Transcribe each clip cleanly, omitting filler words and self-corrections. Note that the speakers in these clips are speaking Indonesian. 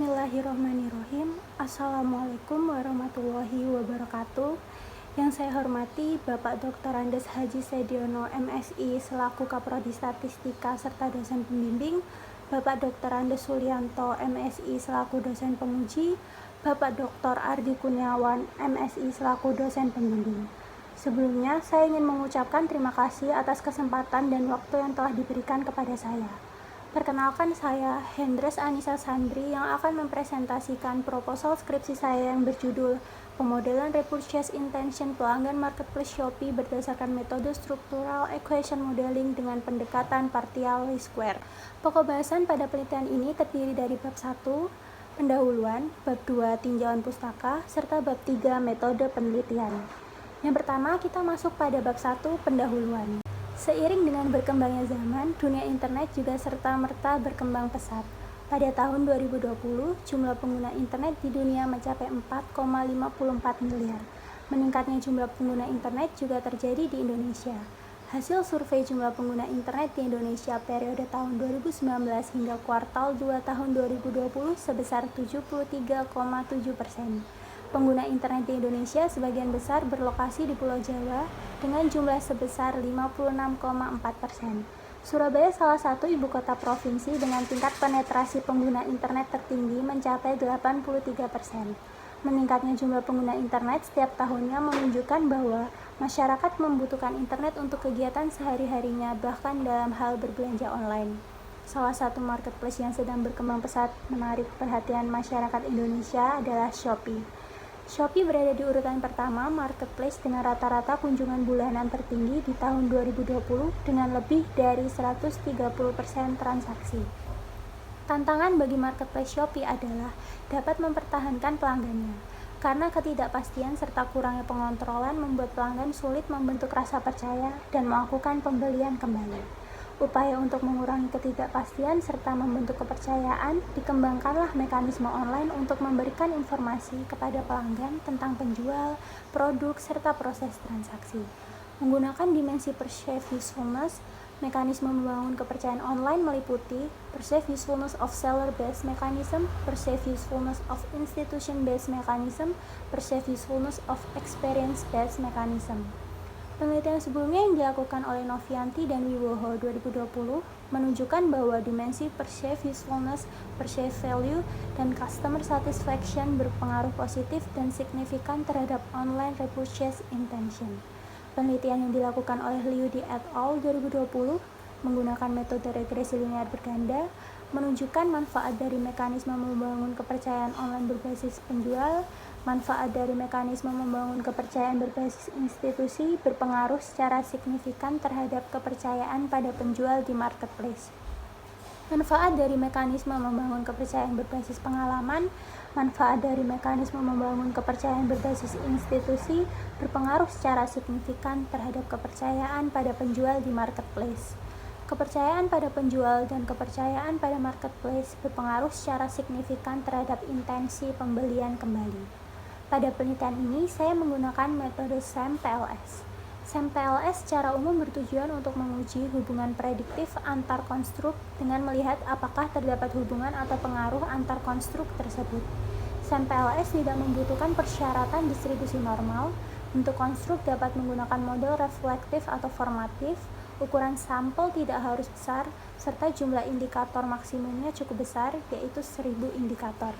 Bismillahirrahmanirrahim. Assalamualaikum warahmatullahi wabarakatuh. Yang saya hormati Bapak Dr. Andes Haji Sediono MSI selaku Kaprodi Statistika serta dosen pembimbing, Bapak Dr. Andes Sulianto MSI selaku dosen penguji, Bapak Dr. Ardi Kurniawan MSI selaku dosen pembimbing. Sebelumnya, saya ingin mengucapkan terima kasih atas kesempatan dan waktu yang telah diberikan kepada saya. Perkenalkan, saya Hendres Anissa Sandri yang akan mempresentasikan proposal skripsi saya yang berjudul Pemodelan Repurchase Intention Pelanggan Marketplace Shopee berdasarkan metode Structural Equation Modeling dengan pendekatan partial least square. Pokok bahasan pada penelitian ini terdiri dari bab 1, pendahuluan, bab 2, tinjauan pustaka, serta bab 3, metode penelitian. Yang pertama, kita masuk pada bab 1, pendahuluan. Seiring dengan berkembangnya zaman, dunia internet juga serta-merta berkembang pesat. Pada tahun 2020, jumlah pengguna internet di dunia mencapai 4,54 miliar. Meningkatnya jumlah pengguna internet juga terjadi di Indonesia. Hasil survei jumlah pengguna internet di Indonesia periode tahun 2019 hingga kuartal 2 tahun 2020 sebesar 73,7%. Pengguna internet di Indonesia sebagian besar berlokasi di Pulau Jawa dengan jumlah sebesar 56,4%. Surabaya salah satu ibu kota provinsi dengan tingkat penetrasi pengguna internet tertinggi mencapai 83%. Meningkatnya jumlah pengguna internet setiap tahunnya menunjukkan bahwa masyarakat membutuhkan internet untuk kegiatan sehari-harinya, bahkan dalam hal berbelanja online. Salah satu marketplace yang sedang berkembang pesat menarik perhatian masyarakat Indonesia adalah Shopee. Shopee berada di urutan pertama marketplace dengan rata-rata kunjungan bulanan tertinggi di tahun 2020 dengan lebih dari 130% transaksi. Tantangan bagi marketplace Shopee adalah dapat mempertahankan pelanggannya. Karena ketidakpastian serta kurangnya pengontrolan membuat pelanggan sulit membentuk rasa percaya dan melakukan pembelian kembali. Upaya untuk mengurangi ketidakpastian serta membentuk kepercayaan, dikembangkanlah mekanisme online untuk memberikan informasi kepada pelanggan tentang penjual, produk, serta proses transaksi. Menggunakan dimensi perceived usefulness, mekanisme membangun kepercayaan online meliputi perceived usefulness of seller-based mechanism, perceived usefulness of institution-based mechanism, perceived usefulness of experience-based mechanism. Penelitian sebelumnya yang dilakukan oleh Novianti dan Wibowo 2020 menunjukkan bahwa dimensi perceived usefulness, perceived value, dan customer satisfaction berpengaruh positif dan signifikan terhadap online repurchase intention. Penelitian yang dilakukan oleh Liu et al. 2020 menggunakan metode regresi linear berganda menunjukkan manfaat dari mekanisme membangun kepercayaan online berbasis penjual. Manfaat dari mekanisme membangun kepercayaan berbasis institusi berpengaruh secara signifikan terhadap kepercayaan pada penjual di marketplace. Manfaat dari mekanisme membangun kepercayaan berbasis pengalaman, manfaat dari mekanisme membangun kepercayaan berbasis institusi berpengaruh secara signifikan terhadap kepercayaan pada penjual di marketplace. Kepercayaan pada penjual dan kepercayaan pada marketplace berpengaruh secara signifikan terhadap intensi pembelian kembali. Pada penelitian ini, saya menggunakan metode SAM-PLS. SAM-PLS secara umum bertujuan untuk menguji hubungan prediktif antar konstruk dengan melihat apakah terdapat hubungan atau pengaruh antar konstruk tersebut. SAM-PLS tidak membutuhkan persyaratan distribusi normal. Untuk konstruk dapat menggunakan model reflektif atau formatif, ukuran sampel tidak harus besar, serta jumlah indikator maksimumnya cukup besar, yaitu 1000 indikator.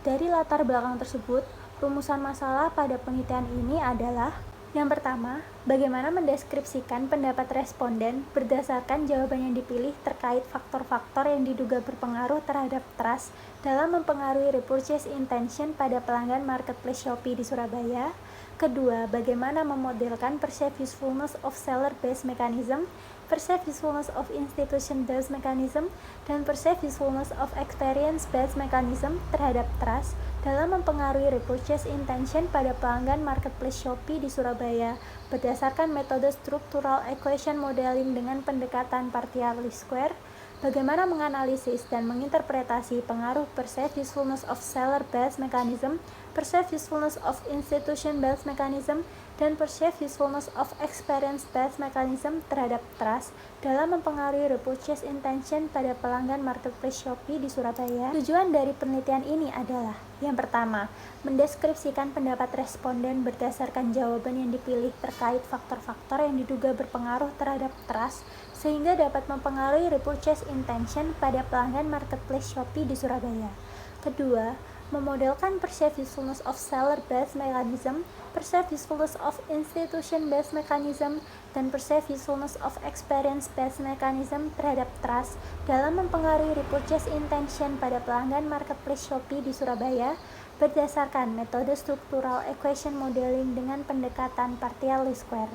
Dari latar belakang tersebut, rumusan masalah pada penelitian ini adalah: yang pertama, bagaimana mendeskripsikan pendapat responden berdasarkan jawaban yang dipilih terkait faktor-faktor yang diduga berpengaruh terhadap trust dalam mempengaruhi repurchase intention pada pelanggan marketplace Shopee di Surabaya. Kedua, bagaimana memodelkan perceived usefulness of seller-based mechanism, perceived usefulness of institution-based mechanism, dan perceived usefulness of experience-based mechanism terhadap trust dalam mempengaruhi repurchase intention pada pelanggan marketplace Shopee di Surabaya berdasarkan metode Structural Equation Modeling dengan pendekatan partial least square. Bagaimana menganalisis dan menginterpretasi pengaruh perceived usefulness of seller-based mechanism, perceived usefulness of institution-based mechanism, dan perceived usefulness of experience-based mechanism terhadap trust dalam mempengaruhi repurchase intention pada pelanggan marketplace Shopee di Surabaya. Tujuan dari penelitian ini adalah yang pertama, mendeskripsikan pendapat responden berdasarkan jawaban yang dipilih terkait faktor-faktor yang diduga berpengaruh terhadap trust sehingga dapat mempengaruhi repurchase intention pada pelanggan marketplace Shopee di Surabaya. Kedua, memodelkan perceived usefulness of seller-based mechanism, perceived usefulness of institution-based mechanism, dan perceived usefulness of experience-based mechanism terhadap trust dalam mempengaruhi repurchase intention pada pelanggan marketplace Shopee di Surabaya berdasarkan metode structural equation modeling dengan pendekatan partial least square.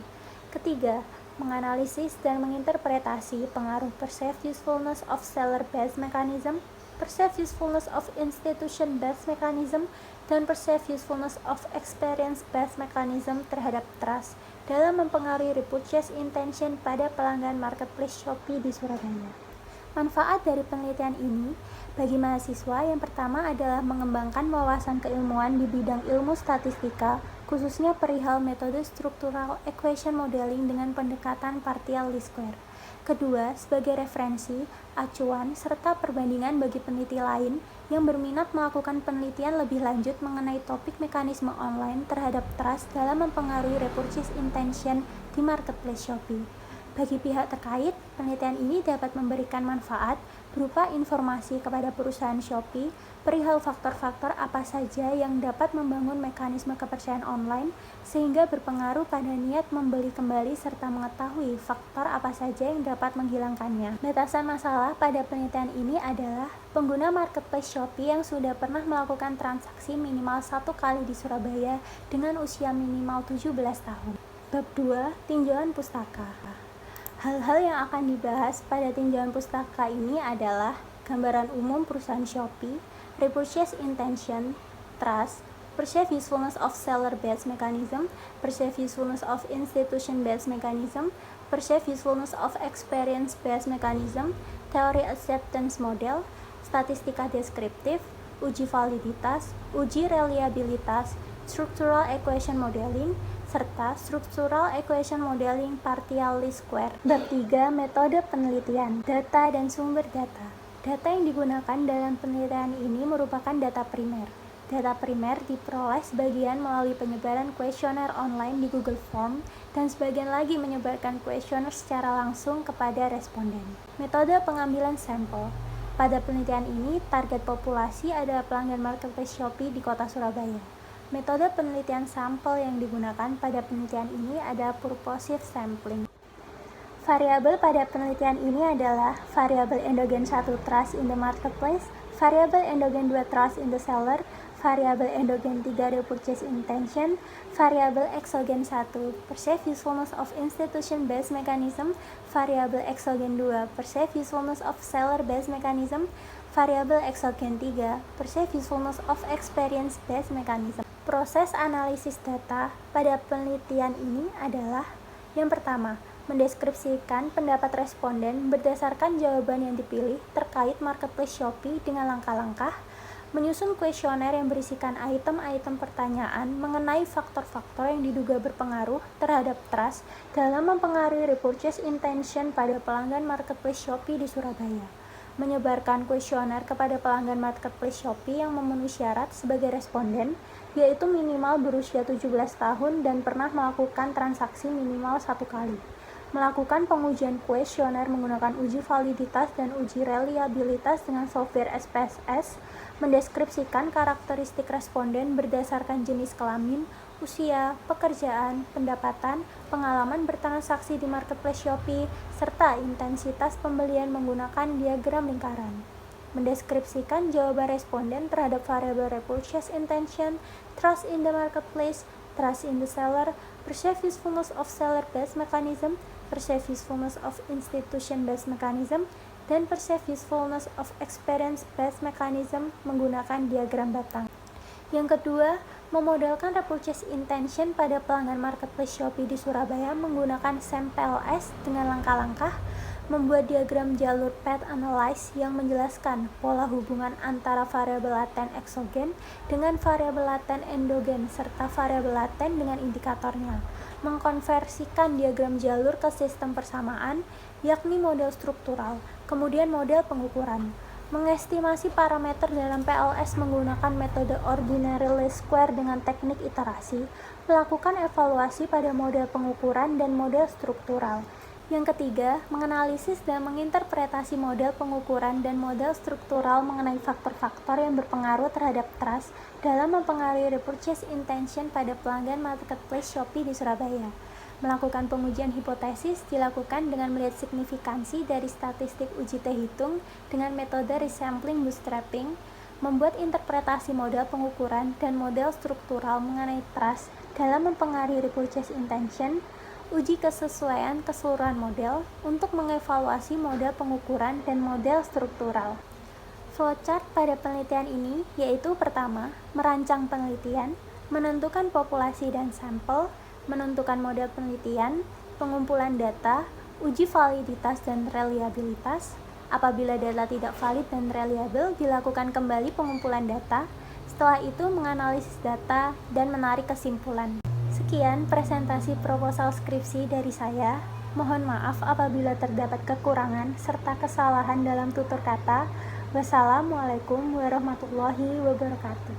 Ketiga, menganalisis dan menginterpretasi pengaruh perceived usefulness of seller-based mechanism, perceived usefulness of institution-based mechanism, dan perceived usefulness of experience-based mechanism terhadap trust dalam mempengaruhi repurchase intention pada pelanggan marketplace Shopee di Surabaya. Manfaat dari penelitian ini bagi mahasiswa yang pertama adalah mengembangkan wawasan keilmuan di bidang ilmu statistika, khususnya perihal metode structural equation modeling dengan pendekatan partial least square. Kedua, sebagai referensi, acuan, serta perbandingan bagi peneliti lain yang berminat melakukan penelitian lebih lanjut mengenai topik mekanisme online terhadap trust dalam mempengaruhi repurchase intention di marketplace Shopee. Bagi pihak terkait, penelitian ini dapat memberikan manfaat berupa informasi kepada perusahaan Shopee perihal faktor-faktor apa saja yang dapat membangun mekanisme kepercayaan online sehingga berpengaruh pada niat membeli kembali serta mengetahui faktor apa saja yang dapat menghilangkannya. Batasan masalah pada penelitian ini adalah pengguna marketplace Shopee yang sudah pernah melakukan transaksi minimal 1 kali di Surabaya dengan usia minimal 17 tahun. Bab 2. Tinjauan pustaka. Hal-hal yang akan dibahas pada tinjauan pustaka ini adalah gambaran umum perusahaan Shopee, repurchase intention, trust, perceived usefulness of seller-based mechanism, perceived usefulness of institution-based mechanism, perceived usefulness of experience-based mechanism, teori acceptance model, statistika deskriptif, uji validitas, uji reliabilitas, structural equation modeling, serta structural equation modeling partial least square. Bab 3. Metode penelitian, data dan sumber data. Data yang digunakan dalam penelitian ini merupakan data primer. Data primer diperoleh sebagian melalui penyebaran kuesioner online di Google Form dan sebagian lagi menyebarkan kuesioner secara langsung kepada responden. Metode pengambilan sampel. Pada penelitian ini, target populasi adalah pelanggan marketplace Shopee di kota Surabaya. Metode penelitian sampel yang digunakan pada penelitian ini adalah purposive sampling. Variabel pada penelitian ini adalah variabel endogen 1 trust in the marketplace, variabel endogen 2 trust in the seller, variabel endogen 3 repurchase intention, variabel exogen 1 perceived usefulness of institution-based mechanism, variabel exogen 2 perceived usefulness of seller-based mechanism, variabel exogen 3 perceived usefulness of experience-based mechanism. Proses analisis data pada penelitian ini adalah yang pertama, mendeskripsikan pendapat responden berdasarkan jawaban yang dipilih terkait marketplace Shopee dengan langkah-langkah, menyusun kuesioner yang berisikan item-item pertanyaan mengenai faktor-faktor yang diduga berpengaruh terhadap trust dalam mempengaruhi repurchase intention pada pelanggan marketplace Shopee di Surabaya, menyebarkan kuesioner kepada pelanggan marketplace Shopee yang memenuhi syarat sebagai responden, yaitu minimal berusia 17 tahun dan pernah melakukan transaksi minimal 1 kali. Melakukan pengujian kuesioner menggunakan uji validitas dan uji reliabilitas dengan software SPSS, mendeskripsikan karakteristik responden berdasarkan jenis kelamin, usia, pekerjaan, pendapatan, pengalaman bertransaksi di marketplace Shopee, serta intensitas pembelian menggunakan diagram lingkaran. Mendeskripsikan jawaban responden terhadap variabel repurchase intention, trust in the marketplace, trust in the seller, perceived usefulness of seller-based mechanism, perceived usefulness of institution-based mechanism, dan perceived usefulness of experience-based mechanism menggunakan diagram batang. Yang kedua, memodelkan repurchase intention pada pelanggan marketplace Shopee di Surabaya menggunakan SAMPLS dengan langkah-langkah, membuat diagram jalur path analysis yang menjelaskan pola hubungan antara variabel laten eksogen dengan variabel laten endogen serta variabel laten dengan indikatornya, mengkonversikan diagram jalur ke sistem persamaan, yakni model struktural, kemudian model pengukuran, mengestimasi parameter dalam PLS menggunakan metode ordinary least square dengan teknik iterasi, melakukan evaluasi pada model pengukuran dan model struktural. Yang ketiga, menganalisis dan menginterpretasi model pengukuran dan model struktural mengenai faktor-faktor yang berpengaruh terhadap trust dalam mempengaruhi repurchase intention pada pelanggan marketplace Shopee di Surabaya. Melakukan pengujian hipotesis dilakukan dengan melihat signifikansi dari statistik uji T-hitung dengan metode resampling bootstrapping, membuat interpretasi model pengukuran dan model struktural mengenai trust dalam mempengaruhi repurchase intention, uji kesesuaian keseluruhan model untuk mengevaluasi model pengukuran dan model struktural. Flowchart pada penelitian ini yaitu pertama, merancang penelitian, menentukan populasi dan sampel, menentukan model penelitian, pengumpulan data, uji validitas dan reliabilitas. Apabila data tidak valid dan reliabel, dilakukan kembali pengumpulan data. Setelah itu menganalisis data dan menarik kesimpulan. Sekian presentasi proposal skripsi dari saya. Mohon maaf apabila terdapat kekurangan serta kesalahan dalam tutur kata. Wassalamualaikum warahmatullahi wabarakatuh.